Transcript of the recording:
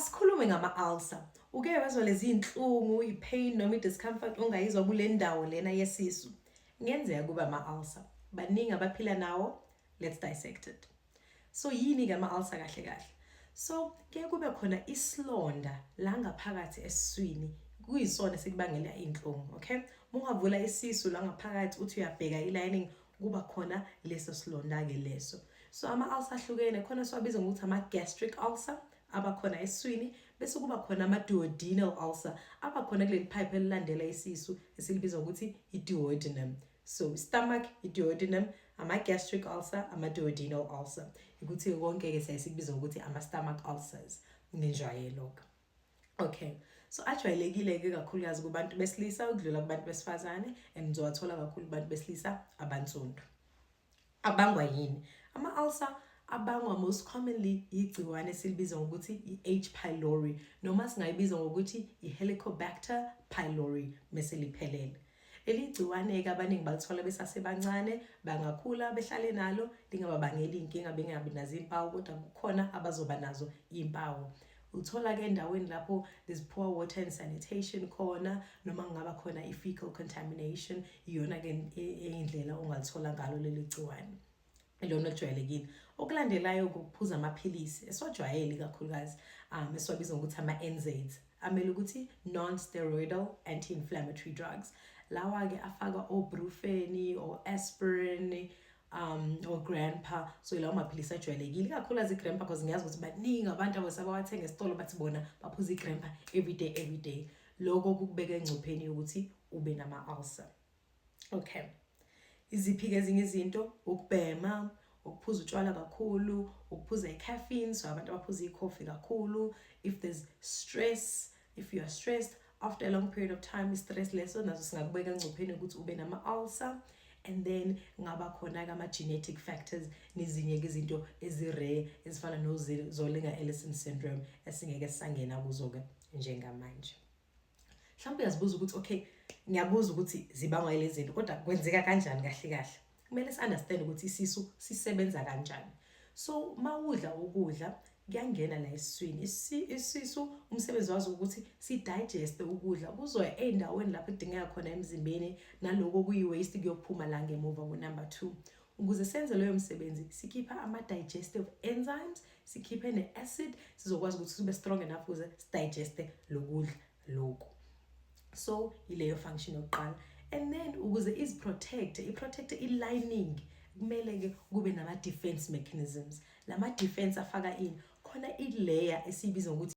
asikhulume ngama-ulcer. Uke wezwa lezi inhlungu, i-pain noma i-discomfort ongayizwa kule ndawo lena yesisu? Ngenzeka kuba ama-ulcer. Baningi abaphila nawo. Let's dissect it. So yini-ke ama-ulcer kahle kahle? So kuye kube khona isilonda la ngaphakathi esiswini, kuyisona sikubangela inhlungu, okay? Ungavula isisu la ngaphakathi uthi uyabheka i-lining, kuba khona leso silonda-ke leso. So ama-ulcer ahlukene, khona siwabiza ngokuthi ama-gastric ulcer abakhona esiswini, bese kuba khona ama-duodenal ulcer abakhona kuleli pipe elilandela isisu esilibiza ukuthi i-duodenum. So stomach, i-duodenum, ama-gastric ulcer, ama-duodenal ulcer. Ukuthi konke-ke siyasikubiza ukuthi ama-stomach ulcers ngenjwayelo-ke. Okay, so ajwayelekile-ke kakhulukazi kubantu besilisa ukudlula kubantu besifazane, and nizowathola kakhulu kubantu besilisa abansundu. Abangwa yini? Ama-ulcer abangwa most commonly igciwane esilibiza ngokuthi i-H. pylori, noma singayibiza ngokuthi i-Helicobacter pylori meseliphelele. Leli gciwane-ke abaningi balithola besasebancane, bangakhula behlale nalo, lingababangeli inkinga, bengabi nazo impawu, kodwa kukhona abazoba nazo impawu. Uthola-ke endaweni lapho there's poor water and sanitation khona, noma kungaba khona i-fecal contamination, iyona-ke indlela ongalithola ngalo leli gciwane. Ilona elijwayelekile. Okulandelayo ukuphuza amaphilisi esiwajwayele kakhulukazi, esiwabiza ngokuthi ama-NSAIDs, amele ukuthi non-steroidal anti-inflammatory drugs. Lawa-ke afaka o-brufen, o-aspirin, o-grandpa. So ilawo maphilisi ajwayelekile kakhulukazi i-grandpa, because ngiyazi ukuthi baningi abantu abasabawathenga esitolo bathi bona baphuza i-grandpa every day. Lokho kukubeka engcupheni yokuthi ube nama-ulcer. Okay, iziphi-ke ezinye izinto? Ukubhema, ukuphuza utshwala kakhulu, ukuphuza i-caffeine, so abantu abaphuza i-coffee kakhulu. If there's stress, if you are stressed after a long period of time, i-stress leso nazo singakubeka engcupheni ukuthi ube nama-ulcer. And then ngaba khona-ke ama-genetic factors nezinye-ke izinto ezi-rare ezifana no-Zollinger-Ellison syndrome esingeke sisangena kuzo-ke njengamanje. Mhlawumbe uyazibuza ukuthi okay, ngiyabuza ukuthi zibangwa yilezi zinto, kodwa kwenzeka kanjani kahle kahle? Kumele si-understand ukuthi isisu sisebenza kanjani. So mawudla ukudla kuyangena la esiswini, isisu umsebenzi wazo ukuthi si-digeste ukudla kuzoya endaweni lapho kudingeka khona emzimbeni, naloko kuyi-waste kuyophuma la ngemuva ku-number 2. Ukuze senze leyo msebenzi sikhipha ama-digestive enzymes, sikhiphe ne-acid, sizokwazi ukuthi sibe strong enough ukuze sidigeste lokudla lokhu. So ileyo function yokuqala. And then ukuze i-protect i-lining, kumele-ke kube nama-defense mechanisms. Lama-defense afaka ini? Khona i-layer esiyibiza ngokuthi